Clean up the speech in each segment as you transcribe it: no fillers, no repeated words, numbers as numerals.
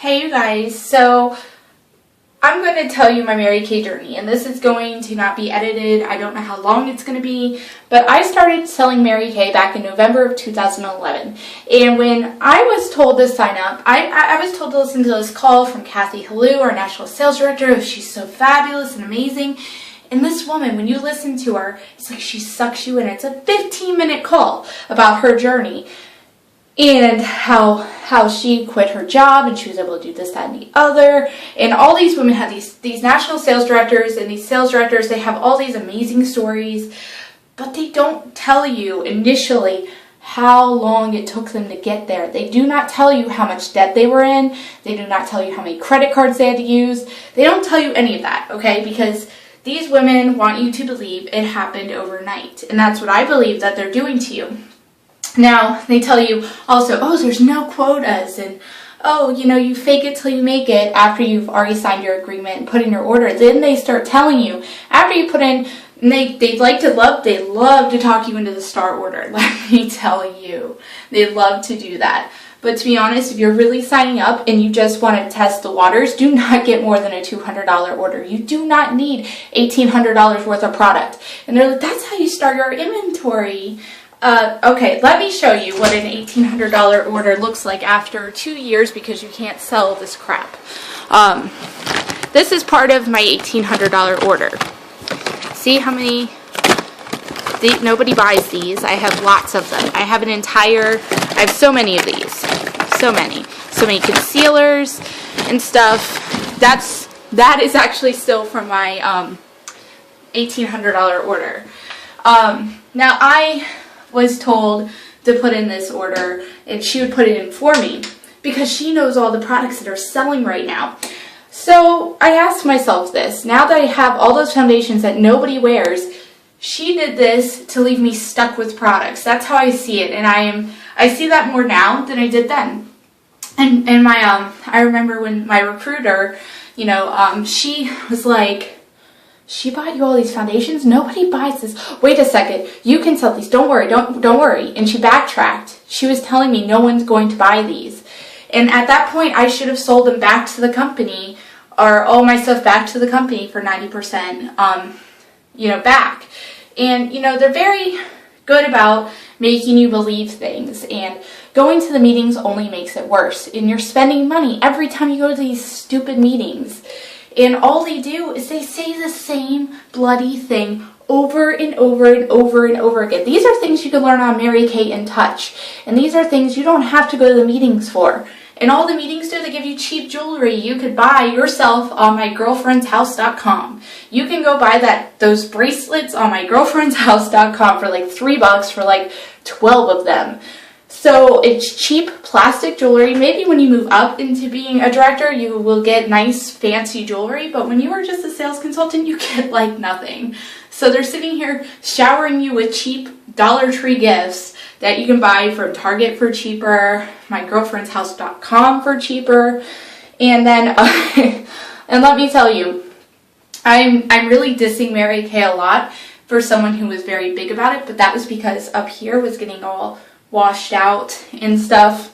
Hey you guys, so I'm going to tell you my Mary Kay journey, and this is going to not be edited. I don't know how long it's going to be, but I started selling Mary Kay back in November of 2011, and when I was told to sign up, I was told to listen to this call from Kathy Holl, our national sales director. She's so fabulous and amazing, and this woman, when you listen to her, it's like she sucks you in. It's a 15-minute call about her journey and how she quit her job and she was able to do this, that, and the other. And all these women have these national sales directors, and these sales directors, they have all these amazing stories, but they don't tell you initially how long it took them to get there. They do not tell you how much debt they were in. They do not tell you how many credit cards they had to use. They don't tell you any of that, okay? Because these women want you to believe it happened overnight. And that's what I believe that they're doing to you. Now, they tell you also, oh, there's no quotas, and oh, you know, you fake it till you make it after you've already signed your agreement and put in your order. Then they start telling you, after you put in, and they love to talk you into the start order, let me tell you. They love to do that. But to be honest, if you're really signing up and you just want to test the waters, do not get more than a $200 order. You do not need $1,800 worth of product. And they're like, that's how you start your inventory. Okay, let me show you what an $1,800 order looks like after 2 years, because you can't sell this crap. This is part of my $1,800 order. See how many? Nobody buys these. I have lots of them. I have so many of these. So many concealers and stuff. That is actually still from my $1,800 order. Now I was told to put in this order, and she would put it in for me because she knows all the products that are selling right now. So I asked myself this, now that I have all those foundations that nobody wears, she did this to leave me stuck with products. That's how I see it, and I see that more now than I did then. And I remember when my recruiter, she was like, she bought you all these foundations? Nobody buys this. Wait a second. You can sell these. Don't worry. Don't worry. And she backtracked. She was telling me no one's going to buy these. And at that point, I should have sold them back to the company, or all my stuff back to the company for 90%, back. And, they're very good about making you believe things. And going to the meetings only makes it worse. And you're spending money every time you go to these stupid meetings. And all they do is they say the same bloody thing over and over and over and over again. These are things you can learn on Mary Kay in Touch. And these are things you don't have to go to the meetings for. And all the meetings do, they give you cheap jewelry you could buy yourself on mygirlfriendshouse.com. You can go buy those bracelets on mygirlfriendshouse.com for like $3 for like 12 of them. So it's cheap plastic jewelry. Maybe when you move up into being a director, you will get nice fancy jewelry, but when you are just a sales consultant, you get like nothing. So they're sitting here showering you with cheap Dollar Tree gifts that you can buy from Target for cheaper, mygirlfriendshouse.com for cheaper, and then and let me tell you, I'm really dissing Mary Kay a lot for someone who was very big about it, but that was because up here was getting all washed out and stuff.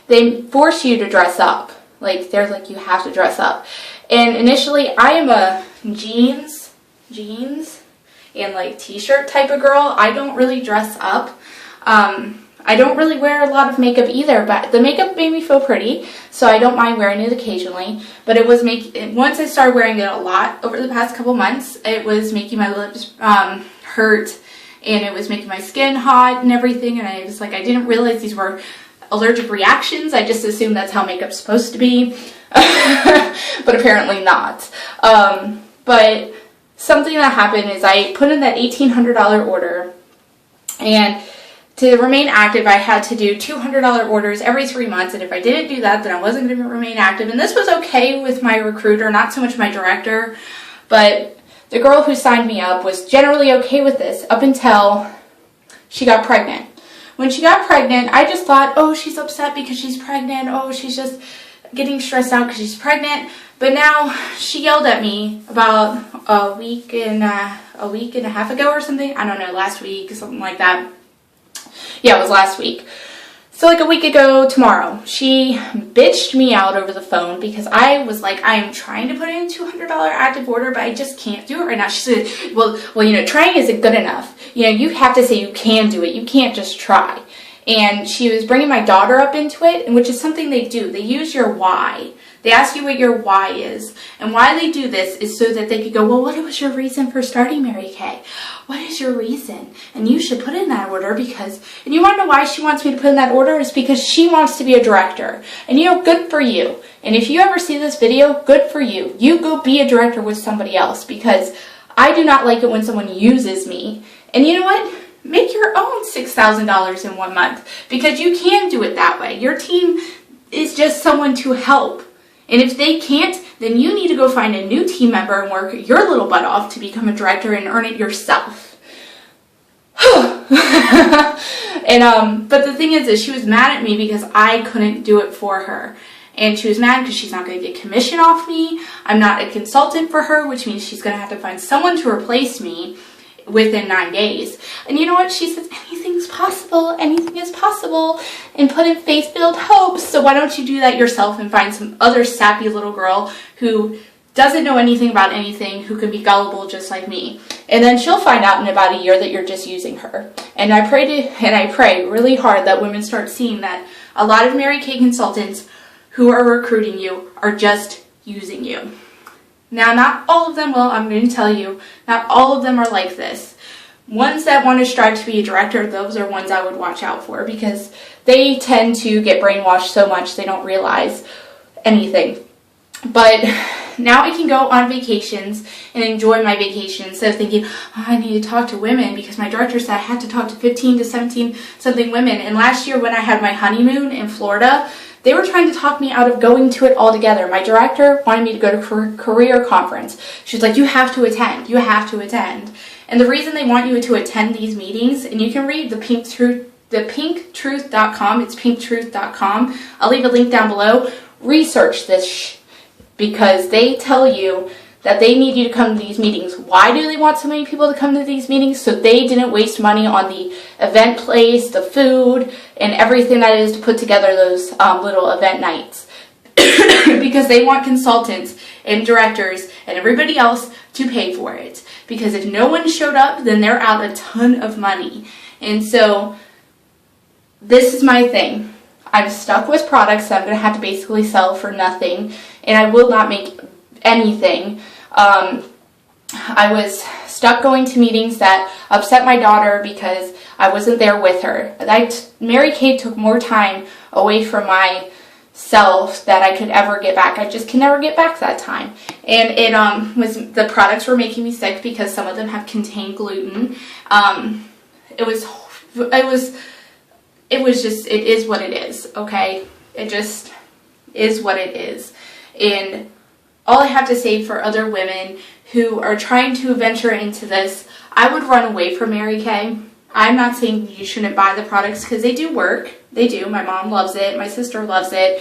They force you to dress up. Like, they're like, you have to dress up. And initially, I am a jeans and like t-shirt type of girl. I don't really dress up. I don't really wear a lot of makeup either, but the makeup made me feel pretty, so I don't mind wearing it occasionally. But it was once I started wearing it a lot over the past couple months, it was making my lips hurt, and it was making my skin hot and everything, and I was like, I didn't realize these were allergic reactions. I just assumed that's how makeup's supposed to be, but apparently not. But something that happened is I put in that $1,800 order, and to remain active, I had to do $200 orders every 3 months, and if I didn't do that, then I wasn't going to remain active. And this was okay with my recruiter, not so much my director, but the girl who signed me up was generally okay with this up until she got pregnant. When she got pregnant, I just thought, oh, she's upset because she's pregnant. Oh, she's just getting stressed out because she's pregnant. But now she yelled at me about a week and a half ago or something. I don't know, last week, something like that. Yeah, it was last week. So like a week ago tomorrow, she bitched me out over the phone because I was like, I am trying to put in a $200 active order, but I just can't do it right now. She said, well, trying isn't good enough. You have to say you can do it. You can't just try. And she was bringing my daughter up into it, which is something they do. They use your why. They ask you what your why is. And why they do this is so that they could go, well, what was your reason for starting Mary Kay? What is your reason? And you should put in that order because, and you want to know why she wants me to put in that order? Is because she wants to be a director. And good for you. And if you ever see this video, good for you. You go be a director with somebody else, because I do not like it when someone uses me. And you know what? Make your own $6,000 in 1 month, because you can do it that way. Your team is just someone to help. And if they can't, then you need to go find a new team member and work your little butt off to become a director and earn it yourself. But the thing is she was mad at me because I couldn't do it for her. And she was mad because she's not going to get commission off me. I'm not a consultant for her, which means she's going to have to find someone to replace me within 9 days. And you know what? She says, anything's possible, anything is possible, and put in faith-filled hopes. So why don't you do that yourself and find some other sappy little girl who doesn't know anything about anything, who can be gullible just like me. And then she'll find out in about a year that you're just using her. And I pray really hard that women start seeing that a lot of Mary Kay consultants who are recruiting you are just using you. Now, not all of them will, I'm going to tell you, not all of them are like this. Ones that want to strive to be a director, those are ones I would watch out for, because they tend to get brainwashed so much they don't realize anything. But now I can go on vacations and enjoy my vacation instead of thinking, oh, I need to talk to women because my director said I had to talk to 15 to 17 something women. And last year when I had my honeymoon in Florida, they were trying to talk me out of going to it altogether. My director wanted me to go to career conference. She was like, you have to attend. You have to attend. And the reason they want you to attend these meetings, and you can read the pinktruth.com. It's pinktruth.com. I'll leave a link down below. Research this because they tell you that they need you to come to these meetings. Why do they want so many people to come to these meetings? So they didn't waste money on the event place, the food, and everything that is to put together those little event nights. Because they want consultants and directors and everybody else to pay for it. Because if no one showed up, then they're out a ton of money. And so this is my thing. I'm stuck with products that I'm going to have to basically sell for nothing. And I will not make anything. I was stuck going to meetings that upset my daughter because I wasn't there with her. Mary Kay took more time away from myself that I could ever get back. I just can never get back that time. And it the products were making me sick because some of them have contained gluten. It is what it is, okay? It just is what it is. And all I have to say for other women who are trying to venture into this, I would run away from Mary Kay. I'm not saying you shouldn't buy the products because they do work. They do. My mom loves it. My sister loves it.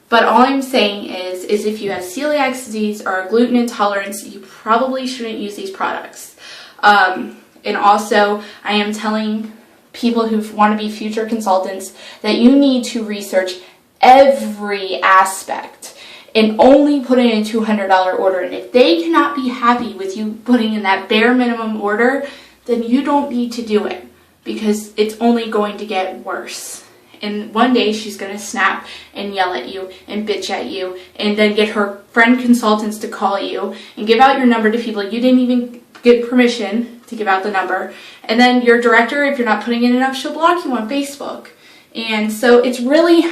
But all I'm saying is if you have celiac disease or a gluten intolerance, you probably shouldn't use these products. And also, I am telling people who want to be future consultants that you need to research every aspect and only put in a $200 order. And if they cannot be happy with you putting in that bare minimum order, then you don't need to do it because it's only going to get worse. And one day she's going to snap and yell at you and bitch at you and then get her friend consultants to call you and give out your number to people you didn't even get permission to give out the number. And then your director, if you're not putting in enough, she'll block you on Facebook. And so it's really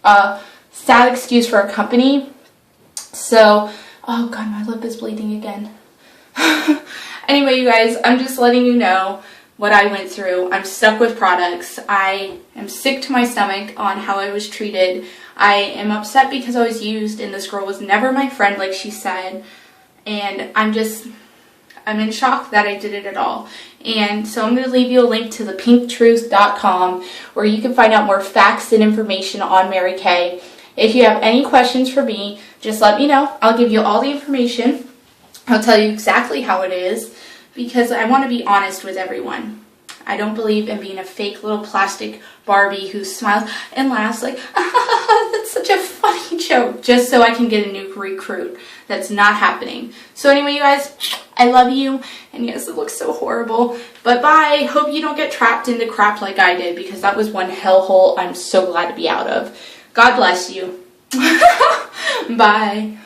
a sad excuse for a company. So, oh God, my lip is bleeding again. Anyway, you guys, I'm just letting you know what I went through. I'm stuck with products. I am sick to my stomach on how I was treated. I am upset because I was used and this girl was never my friend like she said. And I'm in shock that I did it at all. And so I'm going to leave you a link to the pinktruth.com where you can find out more facts and information on Mary Kay. If you have any questions for me, just let me know. I'll give you all the information. I'll tell you exactly how it is because I want to be honest with everyone. I don't believe in being a fake little plastic Barbie who smiles and laughs like, ah, that's such a funny joke, just so I can get a new recruit. That's not happening. So anyway, you guys, I love you. And yes, it looks so horrible. But bye. Hope you don't get trapped into crap like I did, because that was one hellhole I'm so glad to be out of. God bless you. Bye.